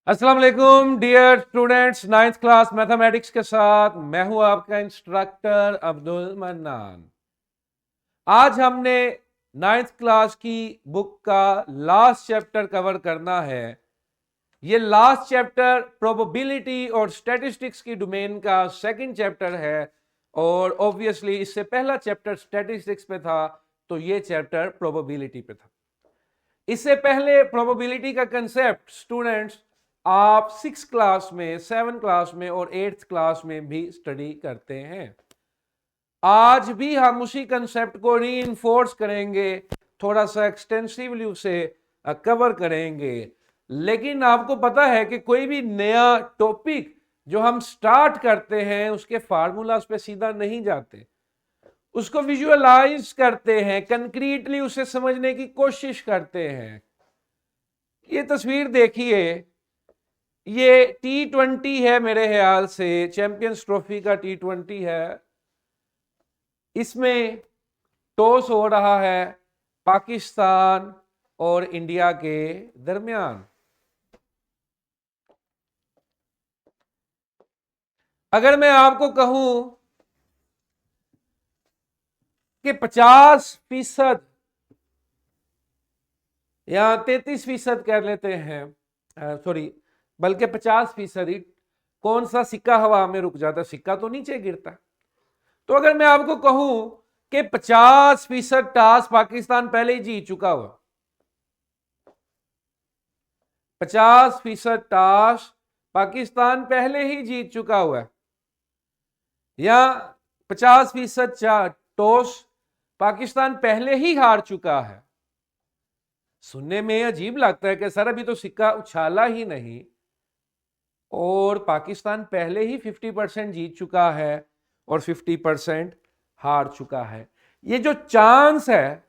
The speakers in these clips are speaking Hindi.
अस्सलाम वालेकुम dear students, ninth class mathematics के साथ मैं हूं आपका इंस्ट्रक्टर अब्दुल मन्नान। आज हमने नाइन्थ क्लास की बुक का लास्ट चैप्टर कवर करना है। ये लास्ट चैप्टर प्रोबेबिलिटी और स्टैटिस्टिक्स की डोमेन का सेकंड चैप्टर है और ऑब्वियसली इससे पहला चैप्टर स्टैटिस्टिक्स पे था, तो ये चैप्टर प्रोबेबिलिटी पे था। इससे पहले प्रोबेबिलिटी का कंसेप्ट स्टूडेंट्स आप 6 क्लास में, 7 क्लास में और 8th क्लास में भी स्टडी करते हैं। आज भी हम उसी कंसेप्ट को रीइंफोर्स करेंगे, थोड़ा सा एक्सटेंसिवली उसे कवर करेंगे। लेकिन आपको पता है कि कोई भी नया टॉपिक जो हम स्टार्ट करते हैं उसके फार्मूलाज पे सीधा नहीं जाते, उसको विजुअलाइज करते हैं, कंक्रीटली उसे समझने की कोशिश करते हैं। ये तस्वीर देखिए, ये T20 है, मेरे ख्याल से चैंपियंस ट्रॉफी का T20 है। इसमें टॉस हो रहा है पाकिस्तान और इंडिया के दरमियान। अगर मैं आपको कहूं कि 50% या 33% कह लेते हैं, सॉरी, बल्कि 50% ही, कौन सा सिक्का हवा में रुक जाता, सिक्का तो नीचे गिरता। तो अगर मैं आपको कहूं कि 50% टॉस पाकिस्तान पहले ही जीत चुका हुआ, 50% टॉस पाकिस्तान पहले ही जीत चुका हुआ है, या 50% टॉस पाकिस्तान पहले ही हार चुका है। सुनने में अजीब लगता है कि सर अभी तो सिक्का उछाला ही नहीं और पाकिस्तान पहले ही 50% जीत चुका है और 50% हार चुका है। ये जो चांस है,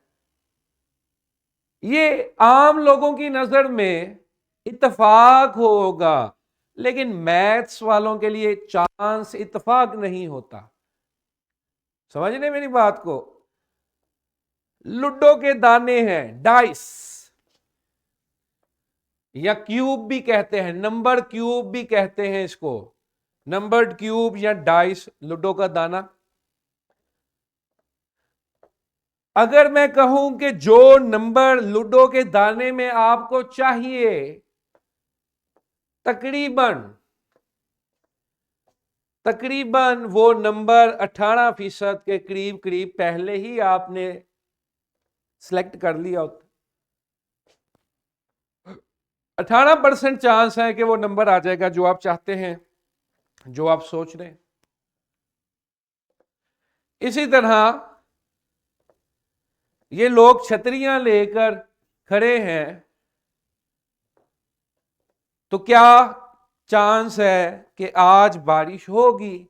ये आम लोगों की नजर में इत्तेफाक होगा, लेकिन मैथ्स वालों के लिए चांस इत्तेफाक नहीं होता। समझने मेरी बात को? लुडो के दाने हैं, डाइस, या क्यूब भी कहते हैं, नंबर क्यूब भी कहते हैं इसको, नंबर्ड क्यूब या डाइस, लुडो का दाना। अगर मैं कहूं कि जो नंबर लूडो के दाने में आपको चाहिए, तकरीबन तकरीबन वो नंबर 18% के करीब करीब पहले ही आपने सिलेक्ट कर लिया होता। 18% चांस है कि वो नंबर आ जाएगा जो आप चाहते हैं, जो आप सोच रहे हैं। इसी तरह ये लोग छतरियां लेकर खड़े हैं, तो क्या चांस है कि आज बारिश होगी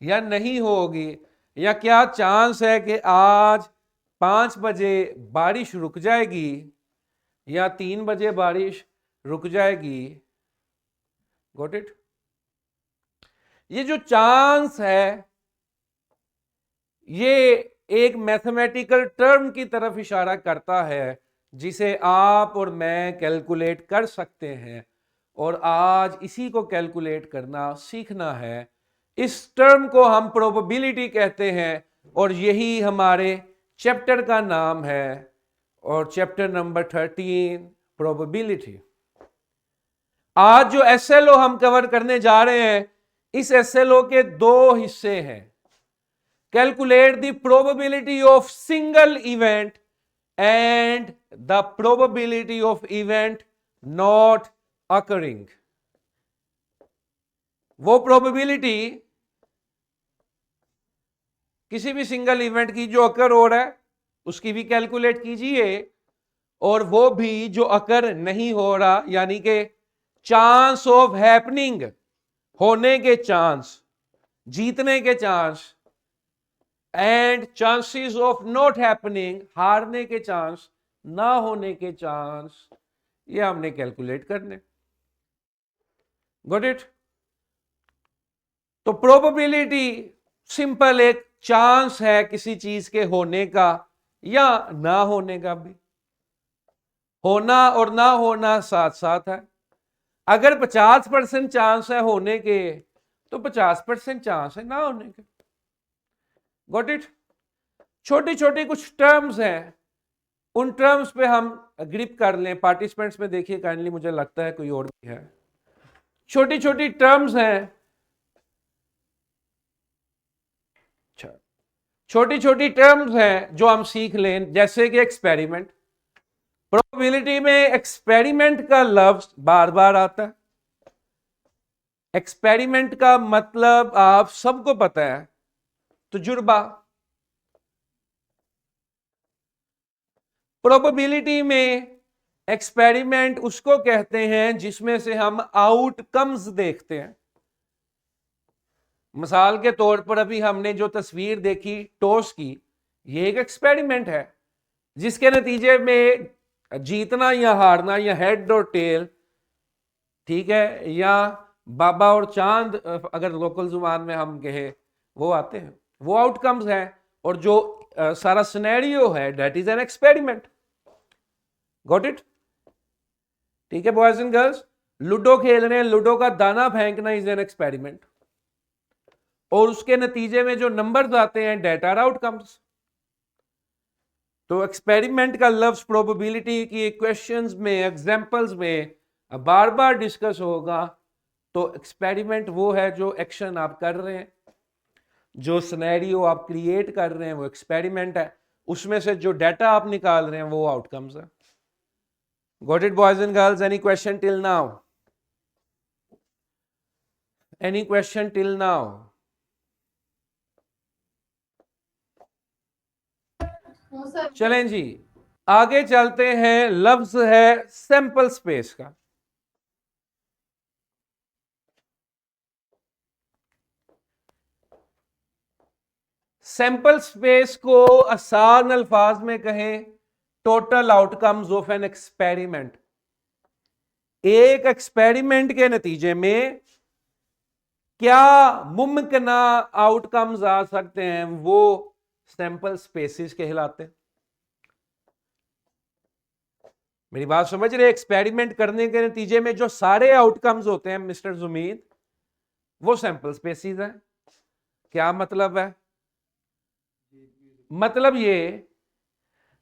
या नहीं होगी, या क्या चांस है कि आज 5 बजे बारिश रुक जाएगी या 3 बजे बारिश रुक जाएगी। Got it? ये जो चांस है, ये एक मैथमेटिकल टर्म की तरफ इशारा करता है जिसे आप और मैं कैलकुलेट कर सकते हैं, और आज इसी को कैलकुलेट करना सीखना है। इस टर्म को हम प्रोबेबिलिटी कहते हैं और यही हमारे चैप्टर का नाम है, और चैप्टर नंबर 13 प्रोबेबिलिटी। आज जो एसएलओ हम कवर करने जा रहे हैं, इस एसएलओ के दो हिस्से हैं। Calculate the probability of single event and the probability of event not occurring. वो प्रोबेबिलिटी किसी भी सिंगल इवेंट की जो अकर हो रहा है उसकी भी कैलकुलेट कीजिए, और वो भी जो अकर नहीं हो रहा, यानी कि चांस ऑफ हैपनिंग, होने के चांस, जीतने के chance, and chances of not happening, हारने के चांस, ना होने के चांस, ये हमने कैलकुलेट करने। Got it? तो प्रोबेबिलिटी सिंपल एक चांस है किसी चीज के होने का या ना होने का भी। होना और ना होना साथ साथ है। अगर 50% चांस है होने के तो 50% चांस है ना होने के। Got it. छोटी छोटी कुछ टर्म्स हैं, उन टर्म्स पे हम ग्रिप कर लें। पार्टिसिपेंट्स में देखिए काइंडली, मुझे लगता है कोई और भी है। छोटी छोटी टर्म्स हैं, अच्छा, छोटी छोटी टर्म्स हैं जो हम सीख लें, जैसे कि एक्सपेरिमेंट। प्रोबेबिलिटी में एक्सपेरिमेंट का लफ्ज बार बार आता है। एक्सपेरिमेंट का मतलब आप सबको पता है, तजुर्बा। प्रोबेबिलिटी में एक्सपेरिमेंट उसको कहते हैं जिसमें से हम आउटकम्स देखते हैं। मिसाल के तौर पर अभी हमने जो तस्वीर देखी टॉस की, ये एक एक्सपेरिमेंट है जिसके नतीजे में जीतना या हारना, या हेड और टेल, ठीक है, या बाबा और चांद अगर लोकल जुबान में हम कहे, वो आते हैं, वो आउटकम्स हैं। और जो सारा सिनेरियो है that is an experiment. Got it. ठीक है बॉयज एंड गर्ल्स, लूडो खेल रहे हैं, लूडो का दाना फेंकना इज एन एक्सपेरिमेंट, और उसके नतीजे में जो नंबर्स आते हैं डेट आर आउटकम्स। तो एक्सपेरिमेंट का लफ्ज प्रोबेबिलिटी की क्वेश्चंस में, एग्जांपल्स में बार बार डिस्कस होगा। तो एक्सपेरिमेंट वो है जो एक्शन आप कर रहे हैं, जो सिनेरियो आप क्रिएट कर रहे हैं, वो एक्सपेरिमेंट है। उसमें से जो डाटा आप निकाल रहे हैं वो आउटकम्स है। Got it boys and girls? Any question till now? Any question till now? चलें जी, आगे चलते हैं। लफ्ज है सैंपल स्पेस का। सैंपल स्पेस को आसान अल्फाज में कहें, total outcomes of an experiment. एक एक्सपेरिमेंट के नतीजे में क्या मुमकिन आउटकम्स आ सकते हैं, वो सैंपल स्पेसिस कहलाते हैं। मेरी बात समझ रहे? एक्सपेरिमेंट करने के नतीजे में जो सारे आउटकम्स होते हैं मिस्टर जुमीद, वो सैंपल स्पेसिस है। क्या मतलब है? मतलब ये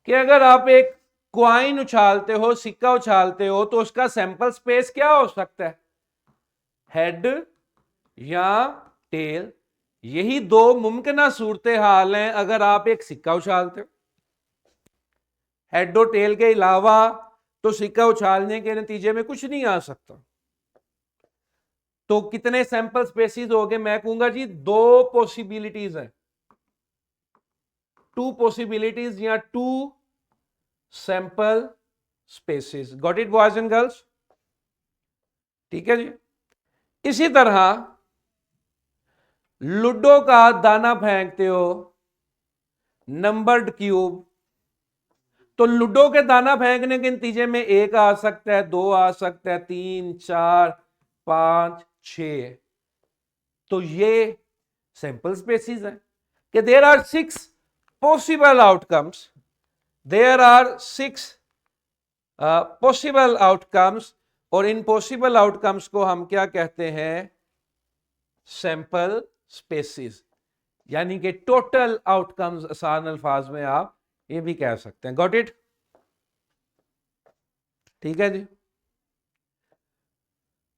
कि अगर आप एक क्वाइन उछालते हो, सिक्का उछालते हो, तो उसका सैंपल स्पेस क्या हो सकता है? हेड या टेल। यही दो मुमकिन सूरत हाल हैं अगर आप एक सिक्का उछालते हो। हेड और टेल के अलावा तो सिक्का उछालने के नतीजे में कुछ नहीं आ सकता। तो कितने सैंपल स्पेसिस हो गए? मैं कहूंगा जी दो पॉसिबिलिटीज हैं, टू पॉसिबिलिटीज या two sample spaces. Got it boys and girls? ठीक है जी। इसी तरह लूडो का दाना फेंकते हो, नंबर्ड क्यूब, तो लूडो के दाना फेंकने के नतीजे में एक आ सकता है, दो आ सकता है, 3, 4, 5, 6। तो ये सैंपल स्पेसिस है कि there are 6 possible outcomes, there are 6 possible outcomes, और इन पॉसिबल आउटकम्स को हम क्या कहते हैं? सैंपल स्पेसिस, यानी कि टोटल आउटकम्स आसान अल्फाज में आप ये भी कह सकते हैं। Got it? ठीक है जी।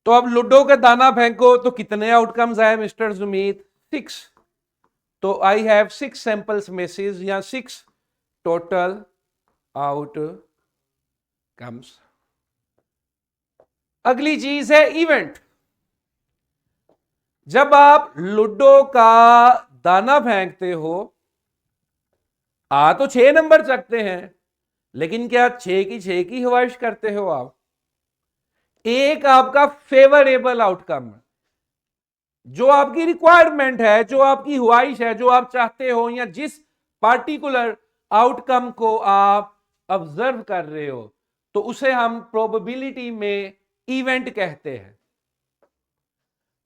तो अब लूडो का दाना फेंको तो कितने आउटकम्स आए मिस्टर जुमीद? 6। तो आई हैव 6 सैंपल स्पेसिस या 6 टोटल आउटकम्स। अगली चीज है इवेंट। जब आप लूडो का दाना फेंकते हो, आ तो 6 नंबर चकते हैं, लेकिन क्या 6 की 6 की ख्वाहिश करते हो आप? एक आपका फेवरेबल आउटकम, जो आपकी रिक्वायरमेंट है, जो आपकी ख्वाहिश है, जो आप चाहते हो, या जिस पार्टिकुलर आउटकम को आप ऑब्जर्व कर रहे हो, तो उसे हम प्रोबेबिलिटी में इवेंट कहते हैं।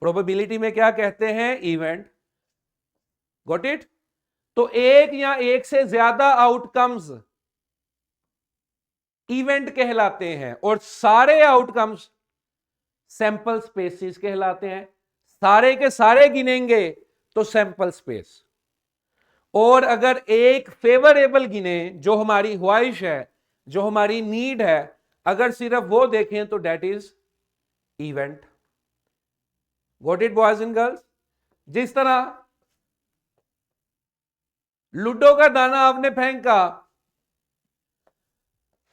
प्रोबेबिलिटी में क्या कहते हैं? इवेंट। Got it? तो एक या एक से ज्यादा आउटकम्स इवेंट कहलाते हैं, और सारे आउटकम्स सैंपल स्पेसिस कहलाते हैं। सारे के सारे गिनेंगे तो सैंपल स्पेस, और अगर एक फेवरेबल गिने, जो हमारी ख्वाहिश है, जो हमारी नीड है, अगर सिर्फ वो देखें तो that is event. Got it boys and girls? जिस तरह लूडो का दाना आपने फेंका,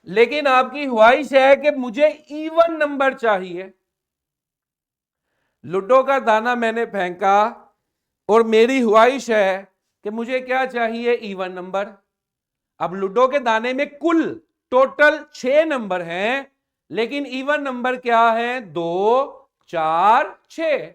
लेकिन आपकी ख्वाहिश है कि मुझे इवन नंबर चाहिए। लूडो का दाना मैंने फेंका और मेरी ख्वाहिश है कि मुझे क्या चाहिए, इवन नंबर। अब लूडो के दाने में कुल टोटल 6 नंबर हैं, लेकिन इवन नंबर क्या है, 2 4 6।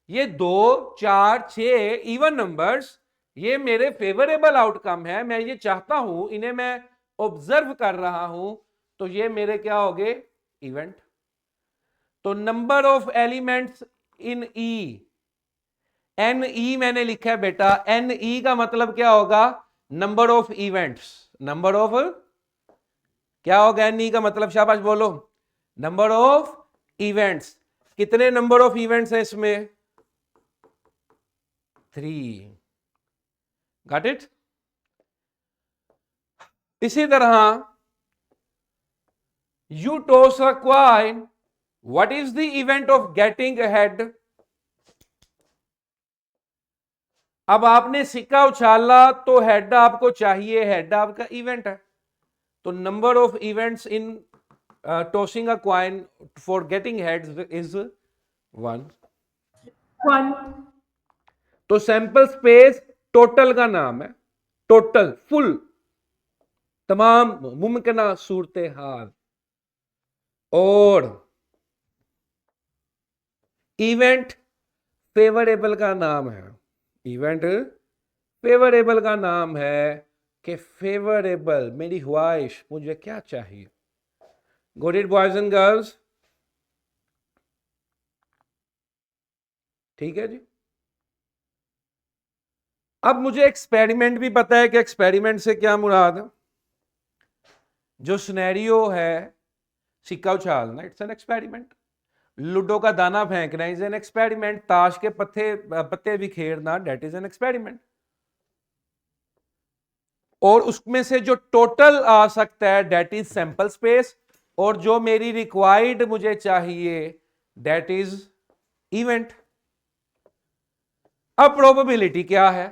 ये 2 4 6 इवन नंबर्स, ये मेरे फेवरेबल आउटकम है, मैं ये चाहता हूं, इन्हें मैं ऑब्जर्व कर रहा हूं, तो ये मेरे क्या हो गए, इवेंट। तो number of elements in E, N E मैंने लिखा है बेटा, एन ई का मतलब क्या होगा, number of events. Number of क्या होगा एन ई का मतलब, शाबाश बोलो, नंबर ऑफ इवेंट्स। कितने नंबर ऑफ इवेंट्स है इसमें, 3। Got it? इसी तरह you toss a coin, what is the event of getting ahead. अब आपने सिक्का उछाला तो हेड आपको चाहिए, हेड आपका इवेंट है। तो number of events in tossing a coin for getting heads is 1। तो सैंपल स्पेस टोटल का नाम है, टोटल फुल, तमाम मुमकिन सूरत हाल। और इवेंट फेवरेबल का नाम है, इवेंट फेवरेबल का नाम है कि फेवरेबल, मेरी ख्वाहिश, मुझे क्या चाहिए। Got it boys and girls? ठीक है जी। अब मुझे एक्सपेरिमेंट भी पता है कि एक्सपेरिमेंट से क्या मुराद है। जो सिनेरियो है सिक्का उछालना, इट्स एन एक्सपेरिमेंट। लूडो का दाना फेंकना इज एन एक्सपेरिमेंट। ताश के पत्ते बिखेरना, डेट इज एन एक्सपेरिमेंट। और उसमें से जो टोटल आ सकता है डेट इज सैंपल स्पेस, और जो मेरी रिक्वायर्ड मुझे चाहिए डेट इज इवेंट। अब प्रोबेबिलिटी क्या है,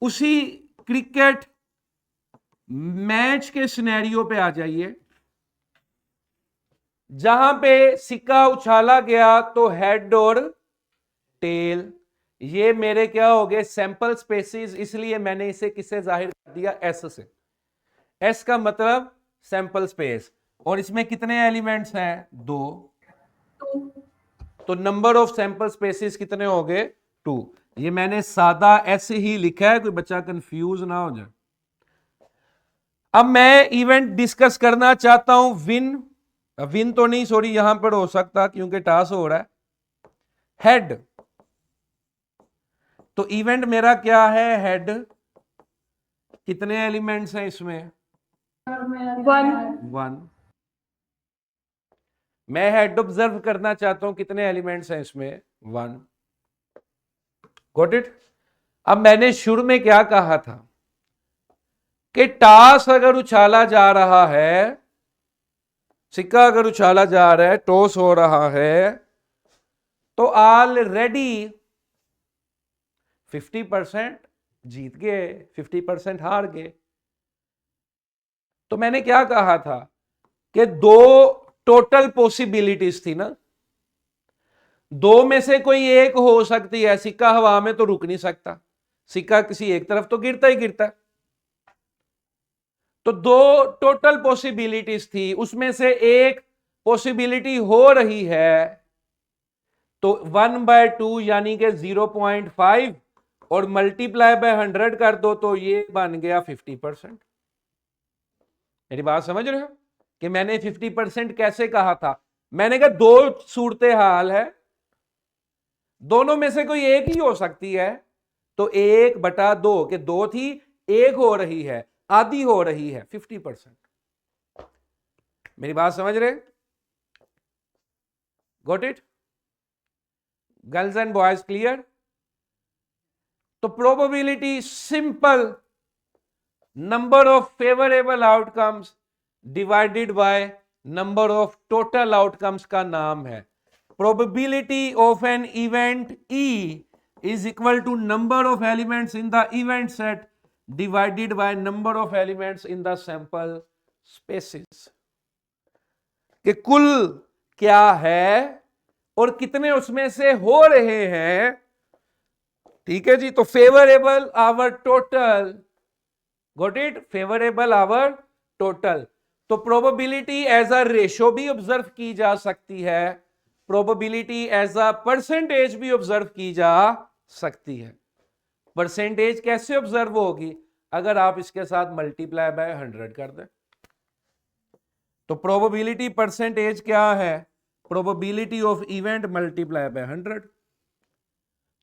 उसी क्रिकेट मैच के सिनेरियो पे आ जाइए, जहां पे सिक्का उछाला गया तो हेड और टेल, ये मेरे क्या हो गए, सैंपल स्पेसिस। इसलिए मैंने इसे किससे जाहिर कर दिया, एस से। एस का मतलब सैंपल स्पेस, और इसमें कितने एलिमेंट्स हैं, 2। तो नंबर ऑफ सैंपल स्पेसिस कितने हो गए, 2। ये मैंने सादा एस ही लिखा है, कोई बच्चा कंफ्यूज ना हो जाए। अब मैं इवेंट डिस्कस करना चाहता हूं, विन, विन तो नहीं, सॉरी, यहां पर हो सकता क्योंकि टास हो रहा है, हेड। तो इवेंट मेरा क्या है, हेड। कितने एलिमेंट्स हैं इसमें, 1। मैं हेड ऑब्जर्व करना चाहता हूं, कितने एलिमेंट्स हैं इसमें, 1। Got it? अब मैंने शुरू में क्या कहा था कि टॉस अगर उछाला जा रहा है, सिक्का अगर उछाला जा रहा है, टॉस हो रहा है, तो ऑलरेडी 50% जीत गए, 50% हार गए। तो मैंने क्या कहा था कि 2 टोटल पॉसिबिलिटीज थी ना, 2 में से कोई एक हो सकती है। सिक्का हवा में तो रुक नहीं सकता, सिक्का किसी एक तरफ तो गिरता ही गिरता। तो 2 टोटल पॉसिबिलिटीज थी, उसमें से एक पॉसिबिलिटी हो रही है, तो 1/2 यानी कि 0.5 और मल्टीप्लाई बाय 100 कर दो, तो ये बन गया 50%। मेरी बात समझ रहे हो कि मैंने 50% कैसे कहा था? मैंने कहा 2 सूरतें हाल है, दोनों में से कोई एक ही हो सकती है। तो 1/2 के 2 थी, एक हो रही है, आधी हो रही है, 50%। मेरी बात समझ रहे? Got it? Girls and boys clear? तो probability simple, number of favourable outcomes divided by number of total outcomes का नाम है। Probability of an event E is equal to number of elements in the event set divided by number of elements in the sample spaces. कि कुल क्या है और कितने उसमें से हो रहे हैं। ठीक है जी, तो favourable over total, got it? Favourable over total. तो प्रोबेबिलिटी एज अ रेशो भी ऑब्जर्व की जा सकती है, प्रोबेबिलिटी एज अ परसेंटेज भी ऑब्जर्व की जा सकती है। परसेंटेज कैसे ऑब्जर्व होगी? अगर आप इसके साथ मल्टीप्लाई बाय 100 कर दें। तो प्रोबेबिलिटी परसेंटेज क्या है? Probability of event multiply by 100।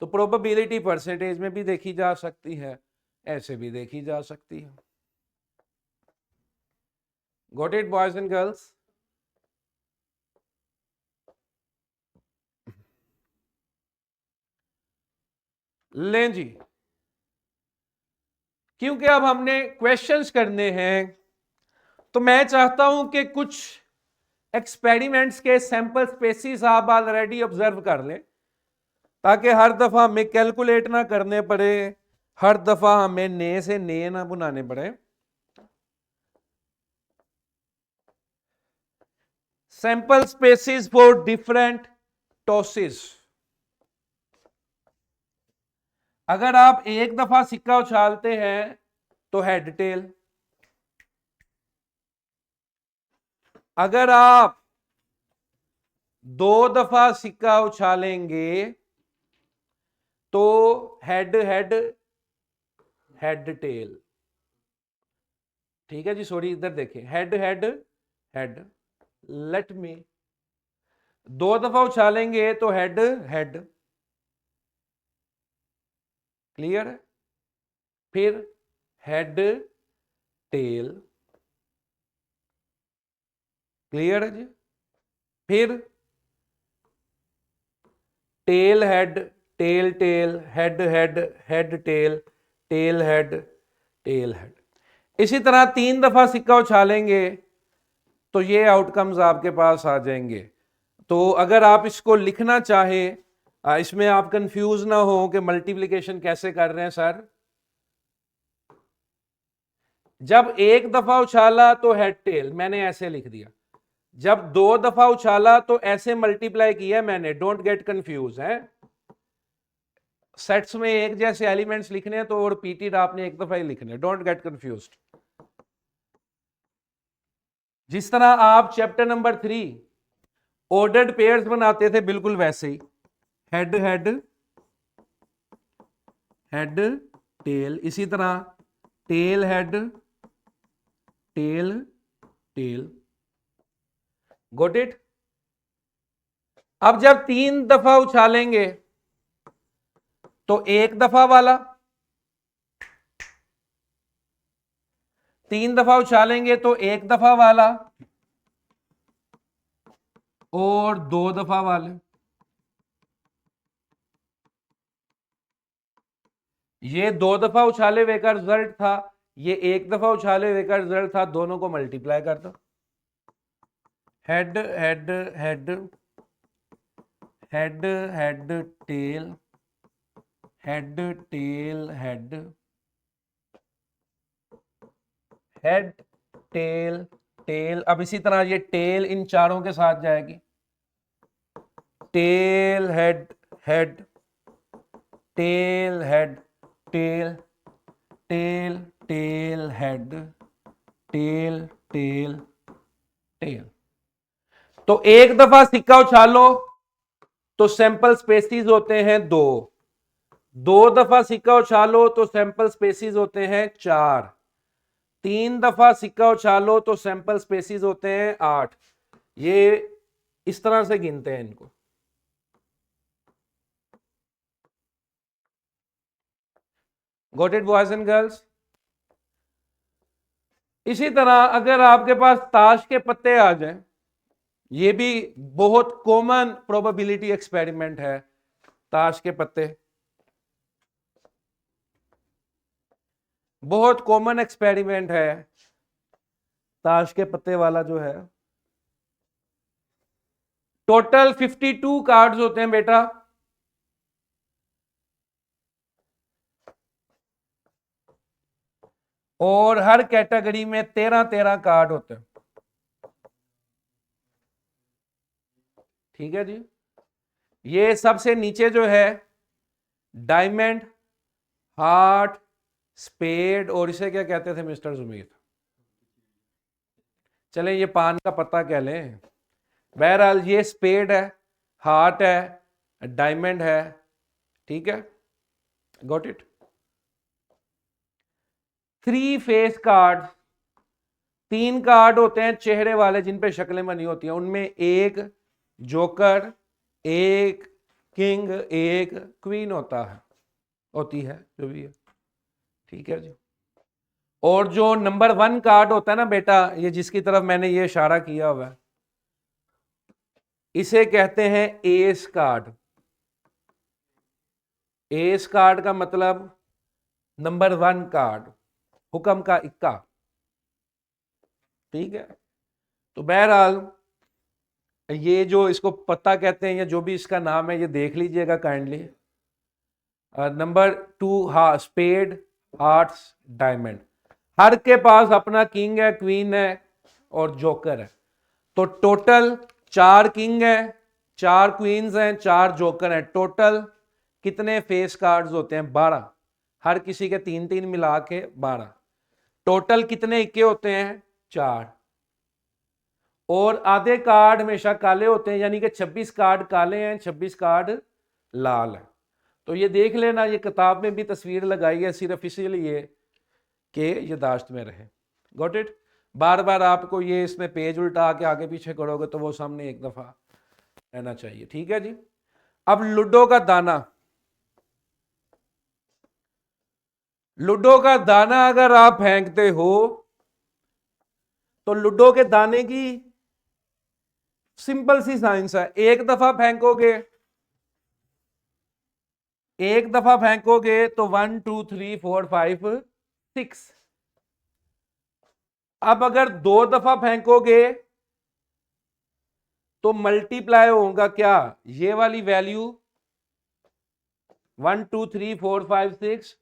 तो प्रोबेबिलिटी परसेंटेज में भी देखी जा सकती है, ऐसे भी देखी जा सकती है। Got it boys and girls? लें जी, क्योंकि अब हमने क्वेश्चंस करने हैं तो मैं चाहता हूं कि कुछ एक्सपेरिमेंट्स के सैंपल स्पेसिस आप ऑलरेडी ऑब्जर्व कर लें, ताकि हर दफा हमें कैलकुलेट ना करने पड़े, हर दफा हमें नए से नए ना बनाने पड़े। Sample spaces for different tosses. अगर आप एक दफा सिक्का उछालते हैं तो हेड टेल, अगर आप 2 दफा सिक्का उछालेंगे तो हेड हेड हेड टेल। ठीक है जी, सॉरी इधर देखें, head head head. Let me, 2 दफा उछालेंगे तो हेड हेड, क्लियर है? फिर हेड टेल, क्लियर है जी? फिर tail head, tail tail, head head, head tail, tail head, tail head. इसी तरह 3 दफा सिक्का उछालेंगे तो ये आउटकम्स आपके पास आ जाएंगे। तो अगर आप इसको लिखना चाहें, इसमें आप कंफ्यूज ना हो कि मल्टीप्लिकेशन कैसे कर रहे हैं सर। जब 1 दफा उछाला तो हेड टेल, मैंने ऐसे लिख दिया। जब 2 दफा उछाला तो ऐसे मल्टीप्लाई किया मैंने, डोंट गेट कंफ्यूज है। सेट्स में एक जैसे एलिमेंट्स लिखने हैं तो रिपीटेड आपने एक दफा ही लिखने, डोंट गेट कंफ्यूज्ड। जिस तरह आप चैप्टर नंबर 3 ऑर्डर्ड पेयर्स बनाते थे, बिल्कुल वैसे ही हेड हेड हेड टेल, इसी तरह tail head tail tail. Got it? अब जब 3 दफा उछालेंगे तो 1 दफा वाला, 3 दफा उछालेंगे तो 1 दफा वाला और 2 दफा वाले। ये 2 दफा उछाले हुए का रिजल्ट था, ये 1 दफा उछाले हुए का रिजल्ट था, दोनों को मल्टीप्लाई कर दो। Head head head head head tail head tail head head tail tail. अब इसी तरह ये टेल इन चारों के साथ जाएगी, tail head head tail head tail tail tail head tail tail tail. तो 1 दफा सिक्का उछालो तो सैंपल स्पेसीज होते हैं 2, 2 दफा सिक्का उछालो तो सैंपल स्पेसीज होते हैं 4, 3 दफा सिक्का उछालो तो सैंपल स्पेसीज होते हैं 8। ये इस तरह से गिनते हैं इनको। Got it boys and girls? इसी तरह अगर आपके पास ताश के पत्ते आ जाएं, ये भी बहुत कॉमन प्रोबेबिलिटी एक्सपेरिमेंट है। ताश के पत्ते बहुत कॉमन एक्सपेरिमेंट है, ताश के पत्ते वाला जो है। टोटल 52 कार्ड्स होते हैं बेटा, और हर कैटेगरी में 13-13 कार्ड होते हैं। ठीक है जी। ये सबसे नीचे जो है डायमंड, हार्ट, स्पेड, और इसे क्या कहते थे मिस्टर जुमीर? चलें ये पान का पत्ता कह लें। बहरहाल ये स्पेड है, हार्ट है, डायमंड है। ठीक है, got it. 3 face card, 3 card होते हैं चेहरे वाले जिन पे शक्लें बनी होती हैं। उनमें एक जोकर, एक किंग, एक क्वीन होती है जो भी है। ठीक है जी। और जो नंबर 1 कार्ड होता है ना बेटा, ये जिसकी तरफ मैंने ये इशारा किया हुआ है, इसे कहते हैं एस कार्ड। एस कार्ड का मतलब नंबर 1 कार्ड, हुक्म का इक्का। ठीक है, तो बहरहाल ये जो इसको पत्ता कहते हैं या जो भी इसका नाम है, ये देख लीजिएगा kindly. Number 2 spade, hearts, diamond. हर के पास अपना किंग है, क्वीन है और जोकर है। तो टोटल 4 किंग है, 4 क्वींस हैं, 4 जोकर हैं। टोटल कितने फेस कार्ड्स होते हैं? 12। हर किसी के 3-3 मिला के 12। टोटल कितने इक्के होते हैं? 4। और आधे कार्ड हमेशा काले होते हैं, यानी कि 26 कार्ड काले हैं, 26 कार्ड लाल है। तो ये देख लेना, ये किताब में भी तस्वीर लगाई है सिर्फ इसीलिए कि ये दाश्त में रहे। Got it. बार बार आपको ये इसमें पेज उल्टा के आगे पीछे करोगे तो वो सामने एक दफा रहना चाहिए। ठीक है जी। अब लूडो का दाना, लूडो का दाना अगर आप फेंकते हो तो लूडो के दाने की सिंपल सी साइंस है। एक दफा फेंकोगे, एक दफा फेंकोगे तो 1 2 3 4 5 6। अब अगर 2 दफा फेंकोगे तो मल्टीप्लाई होगा क्या? ये वाली वैल्यू 1 2 3 4 5 6,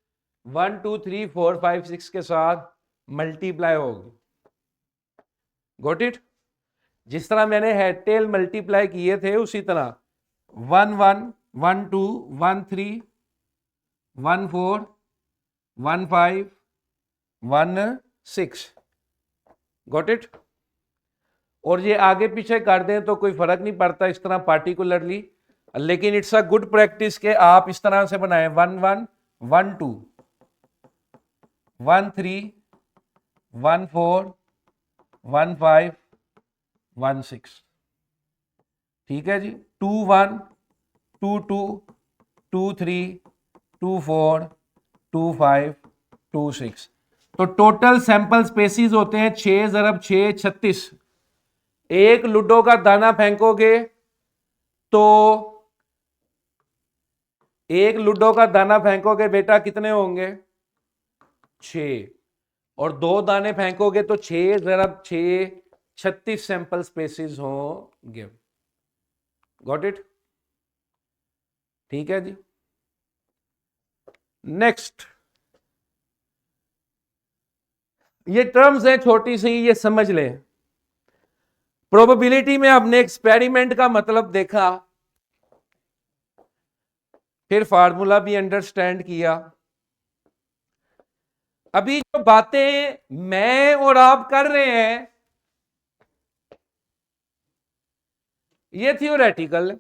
1 2 3 4 5 6 के साथ मल्टीप्लाई होगी। Got it. जिस तरह मैंने हेड टेल मल्टीप्लाई किए थे उसी तरह 1 1 1 2 1 3 1 4 1 5 1 6। Got it. और ये आगे पीछे कर दें तो कोई फर्क नहीं पड़ता इस तरह पार्टिकुलरली, लेकिन इट्स अ गुड प्रैक्टिस के आप इस तरह से बनाएं 1 1 1 2 1 3 1 4 1 5 1 6। ठीक है जी। 2 1 2 2 2 3 2 4 2 5 2 6। तो टोटल सैंपल स्पेसीज होते हैं 6 × 6 36। एक लूडो का दाना फेंकोगे तो एक लूडो का दाना फेंकोगे बेटा कितने होंगे? 6। और 2 दाने फेंकोगे तो 6 × 6 36 सैंपल स्पेसीज होंगे। Got it. ठीक है जी। नेक्स्ट, ये टर्म्स है छोटी सी, ये समझ लें। प्रोबेबिलिटी में हमने एक्सपेरिमेंट का मतलब देखा, फिर फार्मूला भी अंडरस्टैंड किया। अभी जो बातें मैं और आप कर रहे हैं ये थियोरेटिकल,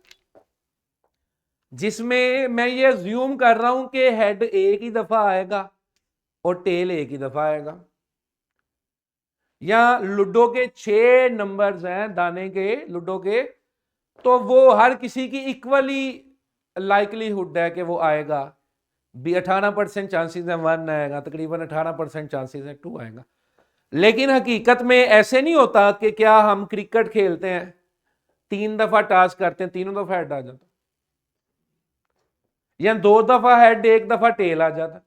जिसमें मैं ये अज्यूम कर रहा हूं कि हेड एक ही दफा आएगा और टेल एक ही दफा आएगा। या लूडो के 6 नंबर्स हैं दाने के लूडो के, तो वो हर किसी की इक्वली लाइकलीहुड है कि वो आएगा। भी 18% चांसेस है 1 आएगा, तकरीबन 18% चांसेस है 2 आएगा। लेकिन हकीकत में ऐसे नहीं होता कि क्या हम क्रिकेट खेलते हैं 3 दफा टास्क करते हैं, तीनों दफा हेड आ जाता, या 2 दफा हेड 1 दफा टेल आ जाता,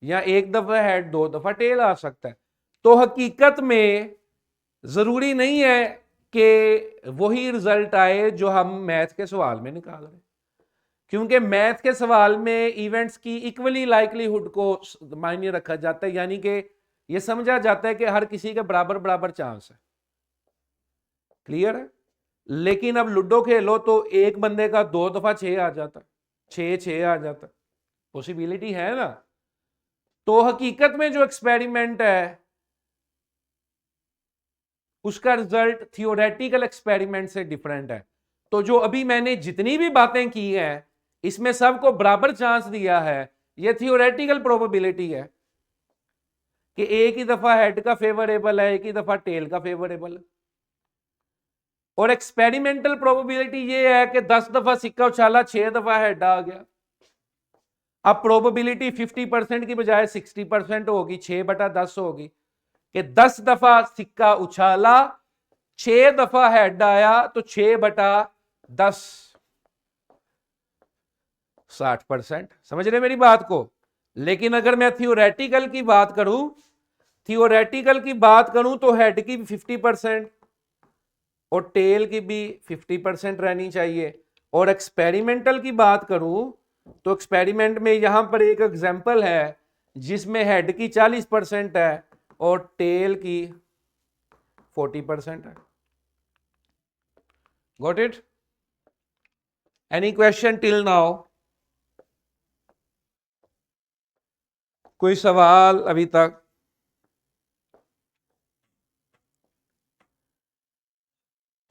या 1 दफा हेड 2 दफा टेल आ सकता है। तो हकीकत में जरूरी नहीं है कि वही रिजल्ट आए जो हम मैथ के सवाल में निकाल रहे हैं, क्योंकि मैथ के सवाल में इवेंट्स की इक्वली लाइकलीहुड को मायने रखा जाता है, यानी कि यह समझा जाता है कि हर किसी के बराबर बराबर चांस है। क्लियर है? लेकिन अब लूडो खेलो तो एक बंदे का 2 दफा 6 आ जाता, 6 आ जाता, पॉसिबिलिटी है ना। तो हकीकत में जो एक्सपेरिमेंट है उसका रिजल्ट थियोरेटिकल एक्सपेरिमेंट से डिफरेंट है। तो जो अभी मैंने जितनी भी बातें की हैं इसमें सबको बराबर चांस दिया है, यह थियोरेटिकल प्रोबेबिलिटी है कि एक ही दफा हेड का फेवरेबल है, एक ही दफा टेल का फेवरेबल है। और एक्सपेरिमेंटल प्रोबेबिलिटी यह है कि 10 दफा सिक्का उछाला, 6 दफा हेड आ गया। अब प्रोबेबिलिटी 50% की बजाय 60% होगी, 6/10 होगी कि 10 दफा सिक्का उछाला, 6 दफा हेड आया, तो 6/10 60%। समझ रहे मेरी बात को? लेकिन अगर मैं थियोरेटिकल की बात करूं तो हेड की भी 50% और टेल की भी 50% रहनी चाहिए। और एक्सपेरिमेंटल की बात करूं तो एक्सपेरिमेंट में यहां पर एक एग्जांपल है जिसमें हेड की 40% है और टेल की 40% है। Got it? Any question till now? कोई सवाल अभी तक?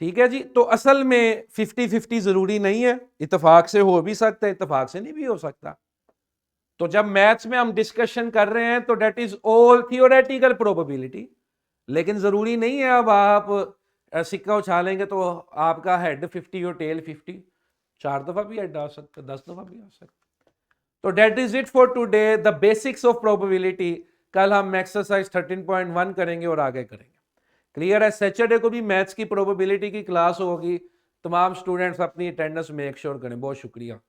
ठीक है जी। तो असल में 50-50 जरूरी नहीं है, इत्तेफाक से हो भी सकता है, इत्तेफाक से नहीं भी हो सकता। तो जब मैथ्स में हम डिस्कशन कर रहे हैं तो that is all theoretical probability, लेकिन जरूरी नहीं है अब आप सिक्का उछालेंगे तो आपका हेड 50 और टेल 50, 4 दफा भी हेड आ सकता है, 10 दफा भी आ सकता है। तो that is it for today, the basics of probability. कल हम एक्सरसाइज 13.1 करेंगे और आगे करेंगे। क्लियर है? सैटरडे को भी मैथ्स की प्रोबेबिलिटी की क्लास होगी। तमाम स्टूडेंट्स अपनी अटेंडेंस मेक श्योर करें। बहुत शुक्रिया।